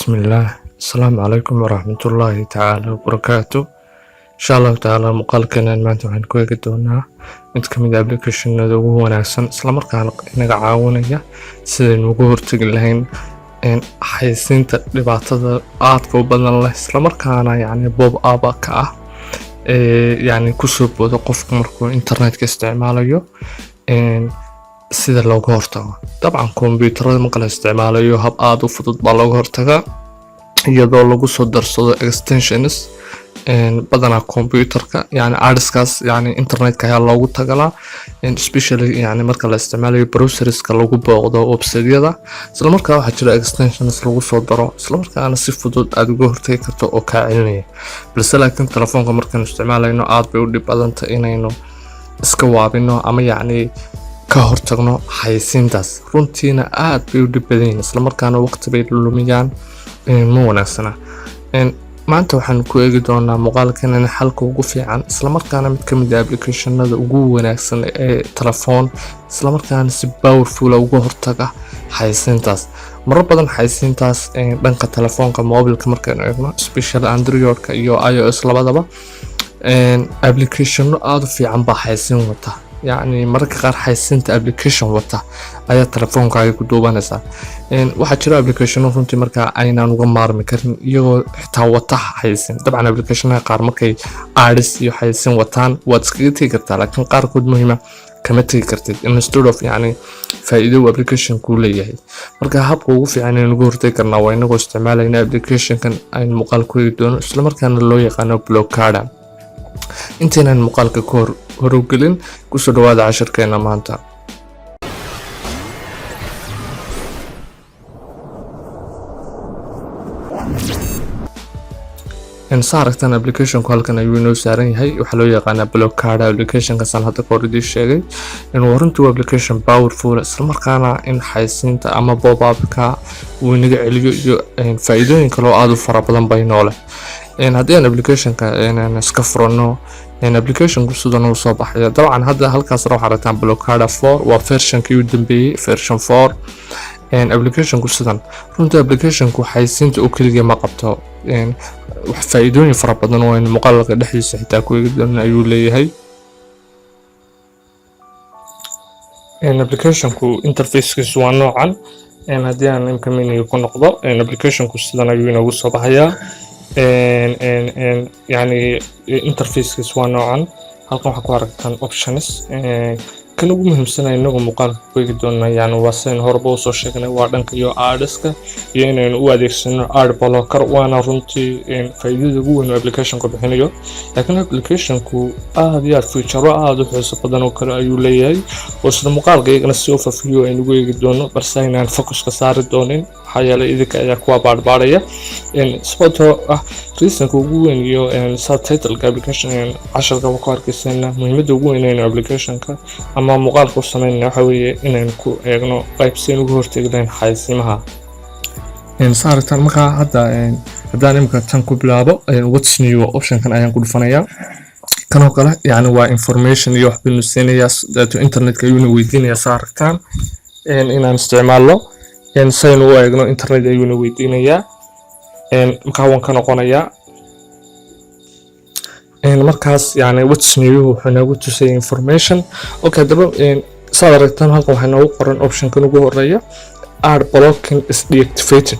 بسم الله السلام عليكم ورحمة الله تعالى وبركاته إن شاء الله تعالى مقالكن maanta waxaan ku eegi doonaa mid ka mid ah applicationada ugu wanaagsan isla markaana inaga caawinaya sideen ugu hortagi lahayn xayeysiinta dhibaatada aadka u badan leh isla markaana yani bob up ka ah yani ku soo boodo qofka markuu internetka isticmaalayo sida looga hortago dabcan kombiyuutarada marka la isticmaalayo hab aad u fudud baa looga hortagaa iyadoo lagu soo darsado extensions badanaa kombiyuutarka yani adskaas yani internetka ayaa loogu tagalaa especially yani marka la isticmaalayo browserska lagu booqdo website-yada isla markaa waxaa jira extensions lagu soo daro isla markaana si fudud aad uga hortagi karto oo kaa celinaya balse laakiin telefoonka markaan isticmaalayno aad bay u dhib badan tahay inaynu iska waabino ama yani ka hortagno xayeysiintaas runtiina aad bay u dhib badan yihiin isla markaana waqti bay lumiyaan ma wanaagsana maanta waxaan ku eegi doonaa muuqaalkan in xalka ugu fiican isla markaana mid ka mid ah applicationada ugu wanaagsan ee telefoon isla markaana si powerful uga hortaga xayeysiintaas marar badan xayeysiintaas dhanka telefoonka mobilka markaan eegno especially androidka iyo iOS labadaba application aad u fiican baa xayeysiin wata يعني marka qaar xayeysiinta application wata ayaa telefoonkaaga ku duubanaysa waxa jira application runtii marka aynaan uga maarmi karin iyagoo xitaa wata xayeysiin dabcan applicationada qaar markay ads iyo xayeysiin wataan waad iskaga tagi kartaa laakiin qaarkood muhiima kama tagi kartid instead of yani faa'iido application ku leeyahay marka habka ugu fiican ee ugu hortagi karnaa waa inagoo isticmaalayna applicationkan ay muuqaal ku eegi doono isla markaana loo yaqaano BADAN intaynaan muuqaalka ka horgelin kusoo dhawaada casharkeena maanta saaragtan applicationku halkan ayuu inoo saaran yahay waxaa loo yaqaanaa BADAN applicationka san hadda ka hor idin sheegay inuu runtii application powerful isla markaana in xayeysiinta ama pop up-ka uu inaga celiyo iyo faa'iidooyin kale oo aad u fara badan bay noole haddii aan applicationka iska furano applicationku sidan uu soo baxaya dabcan hadda halkaas waxaa aragtaan BADAN 4 waa versionkii u dambeeyay version 4 applicationku sidan runtii applicationku xayeysiinta oo kaliya ma qabto wax faa'iidooyin fara badan oo muuqaalka dhexdiisa xitaa ku eegi doona ayuu leeyahay applicationku interfacekiisu waa noocan haddii aan imka menu ku noqdo applicationku sidan ayuu inoogu soo baxayaa يعني interfacekiis waa noocan halkan waxaa ku aragtaan options kan ugu muhiimsan inagu muuqaalka ku eegi doona yani waa seen horba u soo sheegnay waa dhanka iyo adska iyo inaynu u adeegsano ad blocker waana runtii faa'iidada ugu weyn oo applicationku bixinayo laakiin applicationku aad iyo aad feature aad u xiiso badan oo kale ayuu leeyahay oo isla muuqaalka iyagana si overview aynu ugu eegi doono balse aynaan focus ka saari doonin waxaa yeelay idinka ayaa kuwa baadhbaadhaya sababtoo ah reasonka ugu weyn iyo subtitleka application casharka ku arkaysana muhiimadda ugu weyn ee applicationka ama muuqaalka u sameynaa waxa weeye inaynu ku eegno qaybsiin ugu hortagi lahayn xayeysiimaha saartan markaa haddaan imika tan ku bilaabo what's new optionkan ayaan ku dhufanayaa kanoo kale yani waa information iyo wax baynu siinayaa data internetka ayuuna weydiinayaa saartan inaan isticmaalno saynu u eegno internet ayuuna weydiinayaa markaa waan ka noqonayaa markaas yani what's new wuxuu nagu tusay information okay daba saad aragtaan halkan waxaa noogu qoran optionkan ugu horeeya ad blocking is deactivated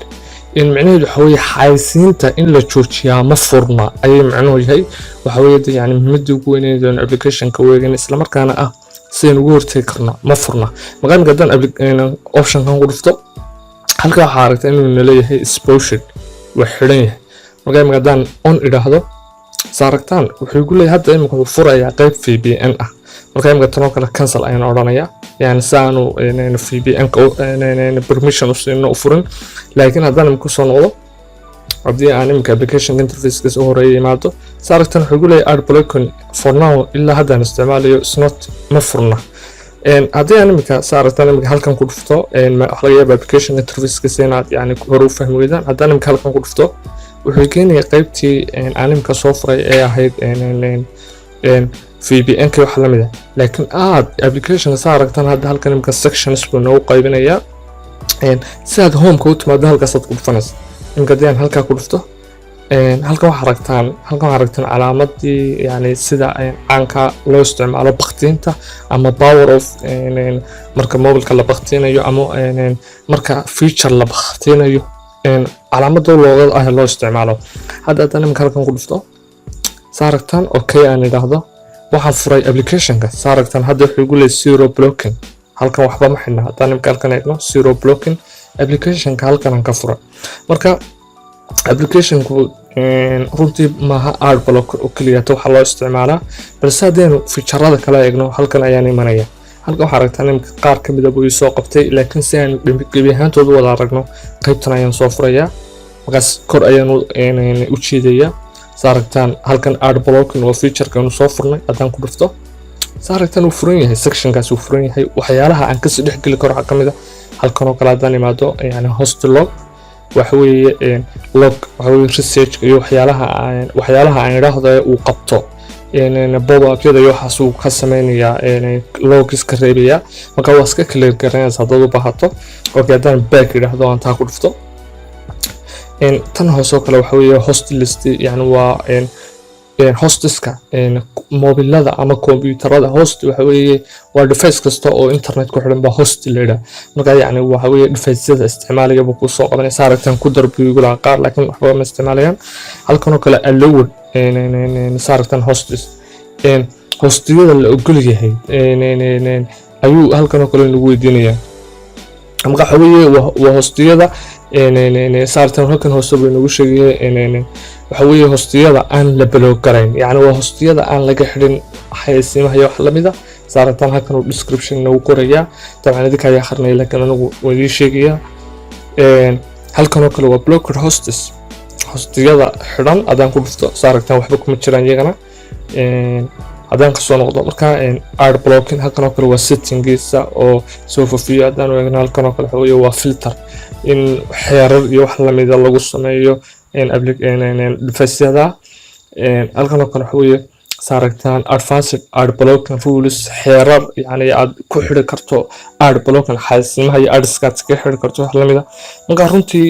macnaheedu waxa weeye xayeysiinta in la joojiyaa ma furna ayay macnuhu yahay waxa weeye yani muhiimadda ugu weyn ee applicationka weegan isla markaana ah sideen ugu hortagi karnaa ma furna markaan gadan optionkan ku dhufto halka waxaa aragtaa inuu leeyahay exposure waa xiran yahay markaan gadan on idhaahdo saaragtaan wuxuu igu leeyahay hadda imika wuxuu furayaa qayb VPN ah markaa imika tan oo kale cancel ayaan odhanayaa yani saanu VPN-ka permission u siino u furin laakiin haddaan imika soo noqdo haddii aan imika application interfacekiisa u horeeya imaado saaragtaan wuxuu igu leeyahay ad blocking for now ilaa haddaan isticmaalayo snot ma furna haddii aan imika saaragtaan imika halkan ku dhufto waxa laga yaaba application interfacekiisa inaad yani hore u fahmi weydaan haddaan imika halkan ku dhufto wuxuu keenayaa qaybtii aan imika soo furay ee ahayd VPN-ka wax la mid ah laakiin application saaragtaan hadda halkan imika sections buu noogu qaybinayaa si aad home-ka u timaado halkaas aad ku dhufanaysa imka daan halka ku dhufto halkan waxaad aragtaan calaamadii yani sida caanka loo isticmaalo baqtiinta ama power of marka mobilka la baqtiinayo ama marka feature la baqtiinayo calaamada loogada ah loo isticmaalo. hadda haddaan imka halkan ku dhufto saaragtaan okay aan idhaahdo waxaan furay applicationka. saaragtaan hadda wuxuu igu leeyahay zero blocking, halkan waxba ma xidhna. haddaan imka halkan eegno zero blocking applicationka halkan aan ka furay. marka applicationku runtii maaha ad blocker oo kaliya waxa loo isticmaalaa, balse haddaynu featurada kala eegno halkan ayaan imanaya. halkan waxaa aragtaan imka qaar ka mid ah buu soo qabtay, laakiin si aan gebi ahaantooda wada aragno qaybtan ayaan soo furayaa. markaas kor ayaan u jeedaya. saaragtaan halkan ad blocking oo featureka anu soo furnay haddaan ku dhufto saaragtaan uu furan yahay, sectionkaas uu furan yahay. waxyaalaha aan kasii dhex geli karo waxaa ka mid ah halkan oo kale haddaan imaado yani host log waxa weeye log waxa weeye research iyo waxyaalaha aan idhaahdo uu qabto pop-up-yada iyo waxaas uu ka sameynayaa logs ka reebaya. marka waa iska clear garanaysaa haddaad u baahato. okay haddaan back idhaahdo aan taa ku dhufto tan hoose oo kale waxa weeye host list yani waa hostiska mobilada ama computerada. host waxa weeye waa device kasta oo internet ku xiran ba host leeyahay. marka yani waxa weeye device-yada isticmaalaya buu ku soo qabanaysa. saaragtaan ku darbiyo la qaar laakiin waxba ma isticmaalayaan. halkan oo kale allow saaragtaan hostiyada la ogol yahay ayuu halkan oo kale nagu weydiinaya. marka waxa weeye waa hostiyada saartan halkan hoose buu nagu sheegay waxa weeye hostiyada aan la block garayn, yani waa hostiyada aan laga xidhin xayeysiimaha iyo wax lamid ah. saartan halkan uu description nagu qoraya, tabcan idinka ayaa akhrinaya laakiin anigu waan idin sheegaya. halkan oo kale waa blocked hosts, hostiyada xidhan haddaan ku dhufto saartan waxba kuma jiraan iyagana. haddaan kasoo noqdo marka ad blocking halkan oo kale waa settingiisa oo soo fofiyo. haddaan eegno halkan oo kale waxa weeye waa filter in xeerar iyo wax lamid ah lagu sameeyo device-yada. halkan oo kale waxa weeye saaragtaan advanced ad blocking rules xeerar yani aad ku xidhi karto ad blocking xayeysiimaha iyo adska aad ka xidhi karto wax lamid ah. marka runtii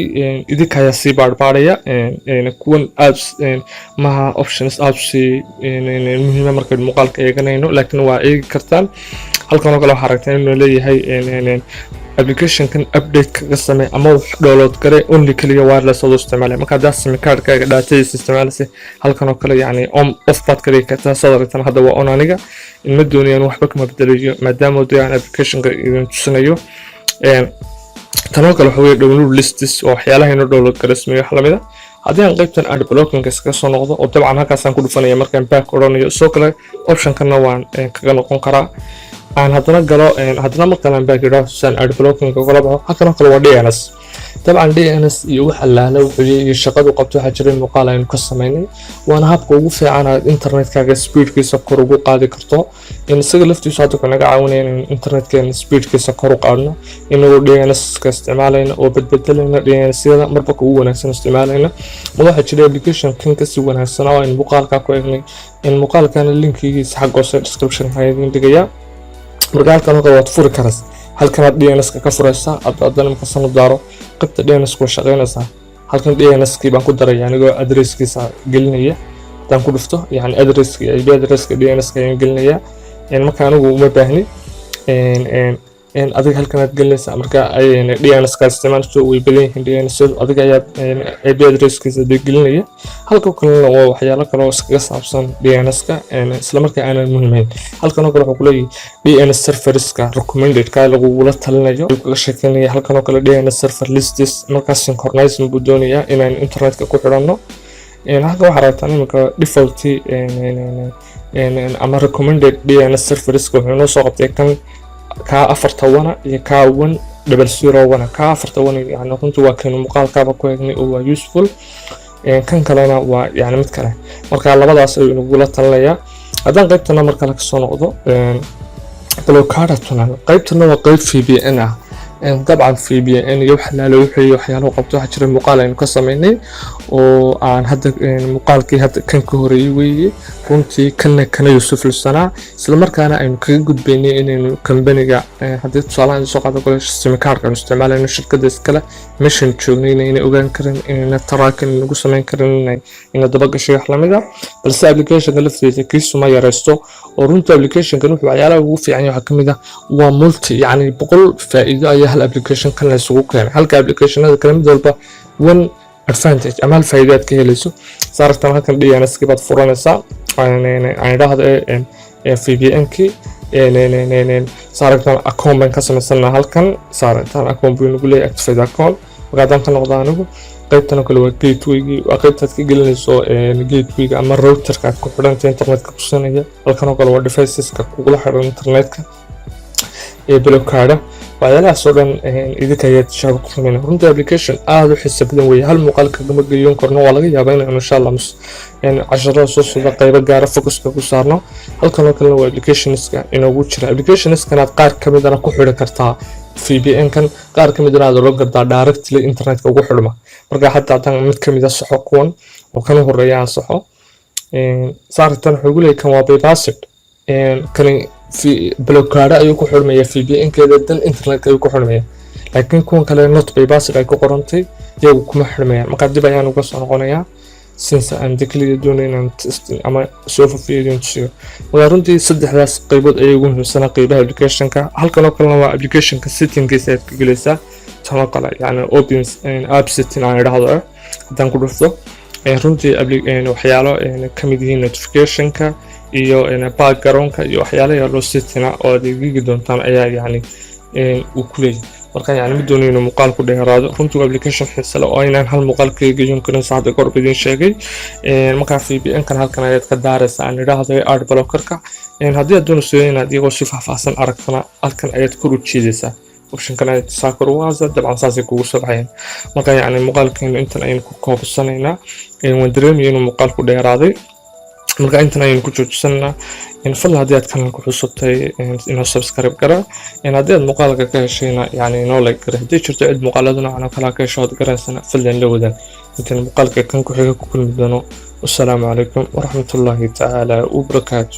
idinka ayaa sii baadhbaadhaya kuwan apps maha options apps muhiima marka muuqaalka eeganayno, laakiin waa eegi kartaan. halkan oo kale waxaa aragtaan inuu leeyahay application kan update kaga samee ama download gare only kaliya wireless oo isticmaalay. marka hadaad sim card-kaaga datadiisa isticmaalaysa halkan oo kale yani on off baad ka dhigi kartaa. saaragtaan hadda waa on aniga ma doonayaan waxba kama bedelayo maadaama uu yani application-ka idin tusinayo. tan oo kale waxa weeye download lists oo waxyaalaha inuu download gare sameeyo wax lamid ah. haddii aan qaybtan ad blocking iska soo noqdo oo dabcan halkaasaan ku dhufanaya markaan back odhanayo soo kale option-kana waan kaga noqon karaa. aan haddana galo haddana markaan back idhaahdo saan ad blocking uga baxo halkan oo kale waa DNS. dabcan DNS iyo waxa laala wuxuu shaqadu qabto waxa jiray muuqaal aynu ka sameynay, waana habka ugu fiican aad internetkaaga speedkiisa kor ugu qaadi karto. isaga laftiisu hadda ku naga caawinaya in internetkeena speedkiisa kor u qaadno inagoo DNS ka isticmaalayna oo badbadelayna DNS-yada marba ugu wanaagsan isticmaalayna. waxa jiray application kan ka si wanaagsan oo in muuqaalka ku eegnay in muuqaalkana linkigiisa xagga hoose description hay'adin dhigaya. marka halkan waad furi karaysaa halkan aad DNS-ka ka furaysaa haddana marka sanu daaro qaybta DNS-ku shaqeynaysaa. halkan DNS-kii baan ku daray anigoo address-kiisa gelinaya. haddaan ku dhufto yani address-kii IP address-ka DNS-ka ayaan gelinaya. marka anigu uma baahni adiga halkan aad gelinaysaa. marka DNS-ka isticmaalto way badan yihiin DNS-yadu adiga ayaa IP address-kiisa gelinaya. halkan kalena waa waxyaalo kale oo iskaga saabsan DNS-ka isla markaa aanan muhiimayn. halkan oo kale wuxuu ku leeyahay DNS serverska recommended-ka lagugula talinayo kaga sheekeynaya. halkan oo kale DNS server lists markaa synchronizing buu doonayaa inaan internetka ku xidhanno. halkan waxaa rabtaan iminka default ama recommended DNS serverska wuxuu noo soo qabtay kan ka 4 iyo ka 100 ka 4 yani runtii waa kan muuqaalkaaba ku eegnay oo waa useful. kan kalena waa yani mid kale. marka labadaas ayuu nagula talinayaa. haddaan qaybtana marka la soo noqdo blockada tunnel qaybtana waa qayb VPN ah طبعا في بي ان يوحنا لو يحيي وحياله قبطو حجر المقال إنه كسميني وعن هذا المقال كي هذا كان كهوري وي كنتي كان يوسف السنة سلمر كان إنه كجود بيني إنه كان بيني هذا تصالح سوق هذا كل شيء كان استعمال إنه شركة ديسكلا مش نشوفني إنه أوجان كرن إنه تراكن إنه قصة كرن إنه دبق شيء أحلام ده بس أبليكيشن اللي في كيس ما يرستو ورنت أبليكيشن كانوا في عياله وفي يعني حكم ده وملتي يعني بقول فائدة أي هالأبليكيشن كان لسوق يعني هالك أبليكيشن هذا كلام دولبا وين advantage أما الفائدات كهلسو صارت أنا كان دي أنا سكيبات فرنسا يعني ده هذا في بي إن كي صارت أنا أكون بين قسم السنة هالكن صارت أنا أكون بينقول لي أكتفيد أكون وقاعد أنا نقدانه قيبت أنا كل وقت جيت ويجي وقيبت تكيل لسه جيت ويجي أما الراوتر كحولان إنترنت كبسنة هالكن وقال ورد فيسس كقول حر إنترنتكا بلوكادا وعلى صورة إذا كانت شابك من رنت أبليكيشن حسب دموي هل مقالك جم جيون كرنو ولا جي بين إن شاء الله مس يعني 10 صوص ولا قيبة جارة فوكس كوسارنا هل كانوا كلنا أبليكيشنز إنه وجرا أبليكيشنز كانت قار كم أنا كحولة كرتها في بي إن كان قار كم هذا لوجا دايركت للإنترنت كوحولة مرجع حتى عن مت كم إذا صحكون وكانوا الريان صحوا صارت تنحقول لي كم وابي باسد كان في بلوكادا أيوكو حرمية في بي إن كذا دن إنترنت أيوكو حرمية لكن كون كلا نوت بيباسد أيوكو قرنتي يوكو حرمية مقدي بيان وقص أنا قنايا سنس عندك لي دونين أنت أما سوف في دون تشيو وغارنتي صدق حدث قيبود أيوكو في سنة قيبها أبليكيشنكا هل كانوا كلنا أبليكيشنكا سيتين كيسات جلسة تناقلا يعني أوبنز أب سيتين عن هذا هذا نقول فيه runtii waxyaalo kamid yihiin notificationka iyo backgroundka iyo waxyaalo yar loo sitina oo adeegigi doontaan ayaa yani uu ku leeyahay marka yani mid doonayno muuqaal ku dheeraado runtii application xiisa leh oo inaan hal muuqaal ka geeyo karin saacada korb idin sheegay marka VPN kan halkan ayaad ka daaraysaa aan idhaahdo ad blockerka haddii aad doonayso inaad iyagoo si faahfaahsan aragtana halkan ayaad ku rujiidaysaa option kan ayaad saakor waasa dabcan saasay kugu soo baxayaan marka yani muuqaalkeenu intan aynu ku koobsanaynaa waan dareemayaa inuu muuqaal ku dheeraaday marka intan aynu ku joojisannaa fadlan haddii aad kanalka cusubtay inoo subscribe gara haddii aad muuqaalka ka heshayna yani inoo like gara haddii jirto cid muuqaalada noocan oo kale ka hesho aad garaysana fadlan la wadaag intaan muuqaalka kan ku xiga ku kulmi doono wassalaamu calaykum waraxmatullaahi tacaala wabarakaatu